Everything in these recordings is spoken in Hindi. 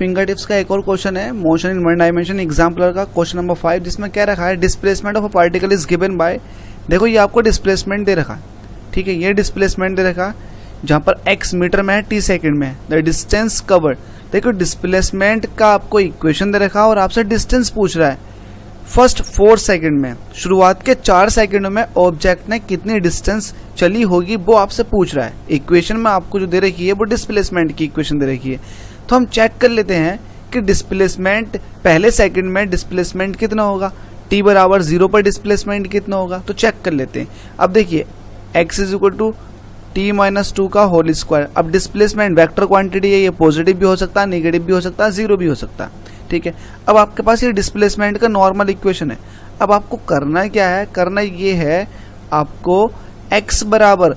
फिंगर टिप्स का एक और क्वेश्चन है motion in one dimension exemplar का क्वेश्चन नंबर 5, जिसमें क्या रखा है displacement of a particle is given by. देखो ये आपको डिस्प्लेसमेंट दे रखा है, ठीक है, ये डिस्प्लेसमेंट दे रखा है जहां पर x मीटर में है, t सेकंड में है, द डिस्टेंस कवर्ड। देखो डिस्प्लेसमेंट का आपको इक्वेशन दे रखा है और आपसे डिस्टेंस पूछ रहा है फर्स्ट 4 सेकंड में, शुरुआत के 4 सेकंड में ऑब्जेक्ट ने कितनी डिस्टेंस चली होगी वो आपसे पूछ रहा है। इक्वेशन में आपको जो दे रखी है वो डिस्प्लेसमेंट की इक्वेशन दे रखी है। तो हम चेक कर लेते हैं कि डिस्प्लेसमेंट पहले सेकंड में डिस्प्लेसमेंट कितना होगा, t बराबर 0 पर डिस्प्लेसमेंट कितना होगा, तो चेक कर लेते हैं। अब देखिए x is equal to t-2 का होल स्क्वायर। अब डिस्प्लेसमेंट वेक्टर क्वांटिटी है, ये पॉजिटिव भी हो सकता है, नेगेटिव भी हो सकता है, 0 भी हो सकता है, ठीक है। अब आपके पास ये डिस्प्लेसमेंट का नॉर्मल इक्वेशन है। अब आपको करना क्या है, करना ये है आपको x बराबर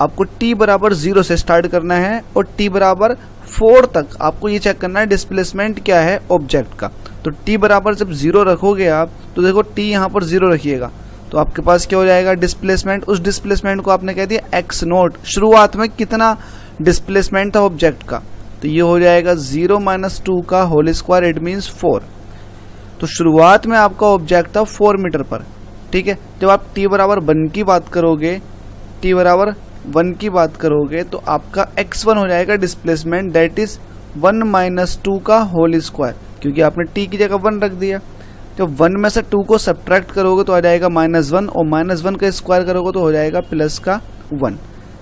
आपको t बराबर 0 से स्टार्ट करना है और t बराबर 4 तक आपको ये चेक करना है डिस्प्लेसमेंट क्या है ऑब्जेक्ट का। तो t बराबर जब 0 रखोगे आप, तो देखो t यहाँ पर 0 रखिएगा तो आपके पास क्या हो जाएगा डिस्प्लेसमेंट। उस डिस्प्लेसमेंट को आपने कह दिया x नोट, शुरुआत में कितना डिस्प्लेसमेंट था ऑब्जेक्ट का, तो ये हो जाएगा 0 - 2 का होल स्क्वायर, इट मीन्स 4। तो शुरुआत में आपका ऑब्जेक्ट था 4 मीटर पर, ठीक है। जब आप t बराबर 1 की बात करोगे, t बराबर 1 की बात करोगे तो आपका x1 हो जाएगा डिस्प्लेसमेंट, दैट इज 1 - 2 का होल स्क्वायर, क्योंकि आपने t की जगह 1 रख दिया। जब 1 में से 2 को सब्ट्रैक्ट करोगे तो आ जाएगा -1 और -1 का स्क्वायर करोगे तो हो जाएगा प्लस का 1,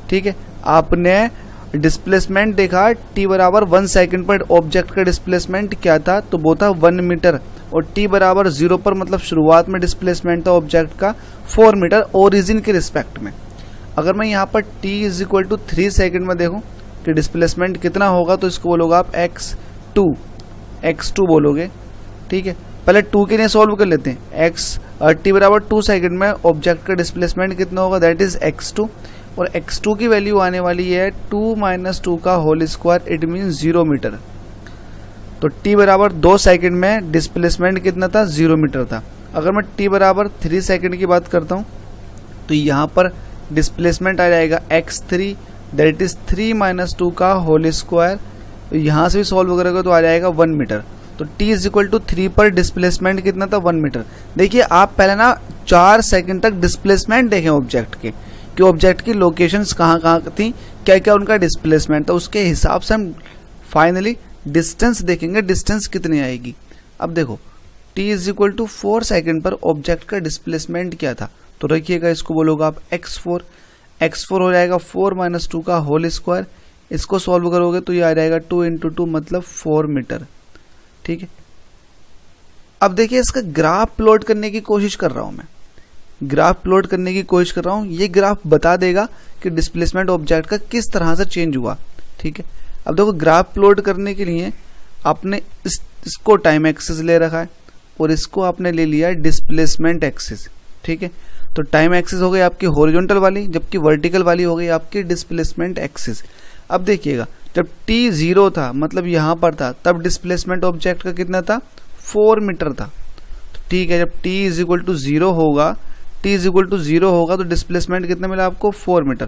ठीक है। आपने डिस्प्लेसमेंट देखा t बराबर 1 सेकंड पर ऑब्जेक्ट का डिस्प्लेसमेंट क्या था, तो वो था 1 मीटर और t बराबर 0 पर मतलब शुरुआत में डिस्प्लेसमेंट था ऑब्जेक्ट का 4 मीटर ओरिजिन के रिस्पेक्ट में। अगर मैं यहाँ पर t is equal to 3 second में देखूँ कि डिस्प्लेसमेंट कितना होगा, तो इसको बोलोगे आप x2 बोलोगे, ठीक है। पहले 2 के लिए सॉल्व कर लेते हैं। t बराबर 2 सेकेंड में ऑब्जेक्ट का डिस्प्लेसमेंट कितना होगा, दैट इज x2 और x2 की वैल्यू आने वाली है 2 - 2 का whole square, it means 0 metre. तो t बराबर 2 सेकेंड में डिस्प्लेसमेंट कितना था, 0 मीटर था। अगर मैं t बराबर 3 सेकेंड की बात करता हूँ तो यहाँ पर डिस्प्लेसमेंट आ जाएगा x3, दैट इज 3 - 2 का होल स्क्वायर। यहाँ से भी सॉल्व करोगे तो आ जाएगा 1 मीटर। तो t इज इक्वल टू 3 पर डिस्प्लेसमेंट कितना था, 1 मीटर। देखिए आप पहले ना 4 सेकंड तक डिस्प्लेसमेंट देखें ऑब्जेक्ट के, कि ऑब्जेक्ट की लोकेशंस कहाँ कहाँ थी, क्या क्या उनका डिस्प्लेसमेंट था, उसके हिसाब से हम फाइनली डिस्टेंस देखेंगे, डिस्टेंस कितनी आएगी। अब देखो t is equal to 4 second पर ऑब्जेक्ट का डिस्प्लेसमेंट क्या था, तो रखिएगा इसको बोलोगे आप x4 हो जाएगा 4 - 2 का होल स्क्वायर। इसको सॉल्व करोगे तो ये आ जाएगा 2 × 2 मतलब 4 मीटर, ठीक है। अब देखिए इसका ग्राफ प्लॉट करने की कोशिश कर रहा हूं मैं, ग्राफ प्लॉट करने की कोशिश कर रहा हूं। ये ग्राफ बता देगा कि डिस्प्लेसमेंट ऑब्जेक्ट का किस तरह से चेंज हुआ, ठीक है। अब देखो ग्राफ प्लॉट करने के लिए आपने इसको टाइम एक्सिस ले रखा है और इसको आपने ले लिया डिस्प्लेसमेंट एक्सिस, ठीक है। तो टाइम एक्सिस हो गई आपकी हॉरिजॉन्टल वाली, जबकि वर्टिकल वाली हो गई आपकी डिस्प्लेसमेंट एक्सिस। अब देखिएगा जब t 0 था मतलब यहाँ पर था, तब डिस्प्लेसमेंट ऑब्जेक्ट का कितना था, 4 मीटर था, तो ठीक है। जब t इज इक्वल टू 0 होगा तो डिस्प्लेसमेंट कितना मिला आपको, 4 मीटर।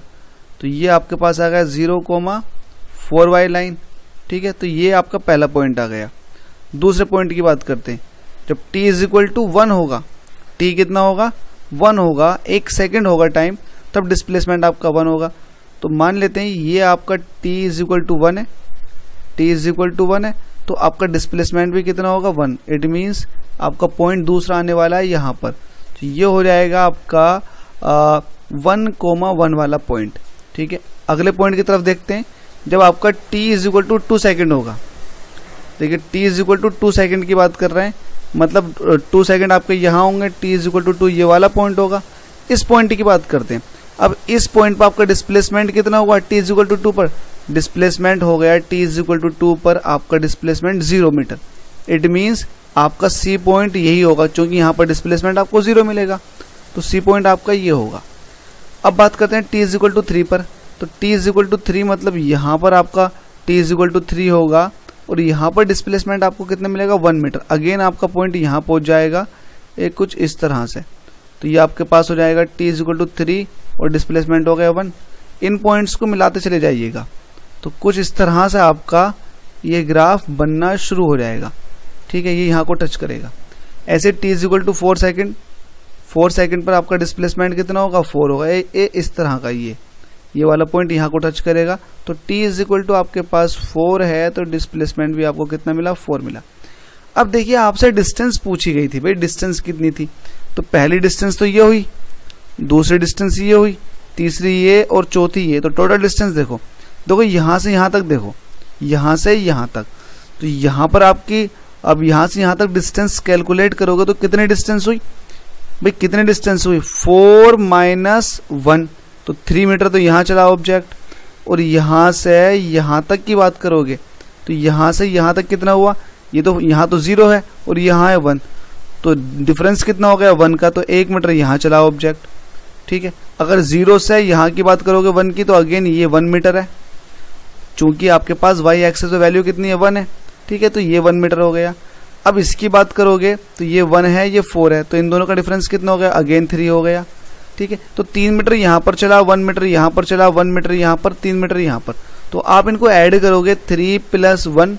तो ये आपके पास आ गया 0,4y लाइन, ठीक है। तो ये आपका पहला पॉइंट आ गया। दूसरे पॉइंट की बात करते हैं। जब t इज इक्वल टू 1 होगा, t कितना होगा, 1 होगा, 1 सेकेंड होगा टाइम, तब डिस्प्लेसमेंट आपका 1 होगा। तो मान लेते हैं ये आपका t इज इक्वल टू 1 है, t इज इक्वल टू 1 है, तो आपका डिस्प्लेसमेंट भी कितना होगा, 1। इट मीन्स आपका पॉइंट दूसरा आने वाला है यहाँ पर, तो ये हो जाएगा आपका 1,1 वाला पॉइंट, ठीक है। अगले पॉइंट की तरफ देखते हैं। जब आपका t is equal to 2 second होगा, देखिए t is equal to 2 second की बात कर रहे हैं, मतलब 2 सेकेंड आपके यहाँ होंगे, t इज इक्वल टू 2 ये वाला पॉइंट होगा। इस पॉइंट की बात करते हैं। अब इस पॉइंट पर आपका डिस्प्लेसमेंट कितना होगा, t इज इक्वल टू 2 पर डिस्प्लेसमेंट हो गया, t इज इक्वल टू 2 पर आपका डिस्प्लेसमेंट 0 मीटर। इट मीन्स आपका C पॉइंट यही होगा, क्योंकि यहाँ पर डिस्प्लेसमेंट आपको 0 मिलेगा, तो C पॉइंट आपका ये होगा। अब बात करते हैं t इज इक्वल टू 3 पर, तो t इज इक्वल टू 3 मतलब यहाँ पर आपका t इज इक्वल टू 3 होगा और यहाँ पर डिस्प्लेसमेंट आपको कितना मिलेगा, 1 मीटर। अगेन आपका पॉइंट यहाँ पहुँच जाएगा एक कुछ इस तरह से, तो ये आपके पास हो जाएगा t इज इक्वल टू 3 और डिस्प्लेसमेंट हो गया 1। इन पॉइंट्स को मिलाते चले जाइएगा, तो कुछ इस तरह से आपका ये ग्राफ बनना शुरू हो जाएगा। ठीक है, ये यहाँ को टच करेगा। ऐसे t = 4 सेकेंड, 4 सेकेंड पर आपका डिस्प्लेसमेंट कितना होगा, 4 होगा। ये इस तरह का ये वाला पॉइंट यहाँ को टच करेगा। तो t = आपके पास 4 है, तो डिस्प्लेसमेंट भी आपको कितना मिला, 4 मिला। अब देखिए आपसे डिस्टेंस पूछी गई थी, भाई डिस्टेंस कितनी थी। तो पहली डिस्टेंस तो ये हुई, दूसरी डिस्टेंस ये हुई, तीसरी ये और चौथी ये। तो टोटल डिस्टेंस देखो यहाँ से यहाँ तक, देखो यहाँ से यहाँ तक। तो यहाँ पर आपकी अब यहाँ से यहाँ तक डिस्टेंस कैलकुलेट करोगे तो कितनी डिस्टेंस हुई भाई, कितनी डिस्टेंस हुई, 4 - 1। तो 3 मीटर तो यहाँ चला ऑब्जेक्ट। और यहाँ से यहाँ तक की बात करोगे तो यहाँ से यहाँ तक कितना हुआ, ये तो यहाँ तो 0 है और यहाँ है 1, तो डिफरेंस कितना हो गया 1 का। तो 1 मीटर यहाँ चला ऑब्जेक्ट। ठीक है, अगर 0 से यहाँ की बात करोगे 1 की, तो अगेन ये 1 मीटर है, चूंकि आपके पास y एक्सिस पे वैल्यू कितनी है, 1 है। ठीक है, तो ये 1 मीटर हो गया। अब इसकी बात करोगे तो ये 1 है, ये 4 है, तो इन दोनों का डिफरेंस कितना हो गया, अगेन 3 हो गया। ठीक है, तो 3 मीटर यहाँ पर चला, 1 मीटर यहाँ पर चला, 1 मीटर यहाँ पर, 3 मीटर यहाँ पर। तो आप इनको ऐड करोगे, 3 + 1,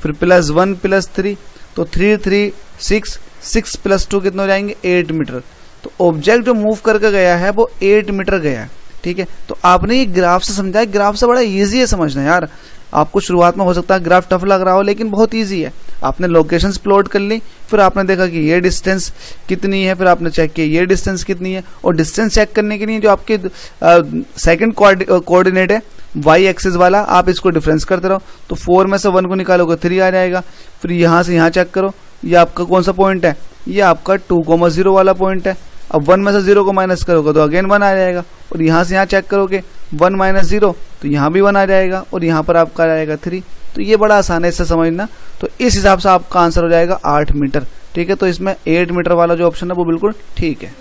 फिर +1 + 3, तो 3 3 6, 6 + 2 कितने हो जाएंगे, 8 मीटर। तो ऑब्जेक्ट जो मूव करके गया है वो 8 मीटर गया है। ठीक है, तो आपने ये ग्राफ से समझा है, ग्राफ से बड़ा इजी है समझना यार। आपको शुरुआत में हो सकता है ग्राफ टफ लग रहा हो, लेकिन बहुत इजी है। आपने लोकेशंस प्लॉट कर ली, फिर आपने देखा कि ये डिस्टेंस कितनी है, फिर आपने चेक किया ये डिस्टेंस कितनी है। और डिस्टेंस चेक करने के लिए जो आपके सेकंड कोऑर्डिनेट है y एक्सिस वाला, आप इसको डिफरेंस करते रहो। तो 4 में से 1 को निकालोगे 3 आ जाएगा। फिर यहाँ से यहाँ चेक करो, ये आपका कौन सा पॉइंट है, ये आपका 2,0 वाला पॉइंट है। अब 1 में से 0 को माइनस करोगे तो अगेन 1 आ जाएगा। और यहाँ से यहाँ चेक करोगे 1 - 0, तो यहाँ भी 1 आ जाएगा और यहाँ पर आपका आ जाएगा 3। तो ये बड़ा आसान है इससे समझना। तो इस हिसाब से आपका आंसर हो जाएगा 8 मीटर। ठीक है, तो इसमें 8 मीटर वाला जो ऑप्शन है वो बिल्कुल ठीक है।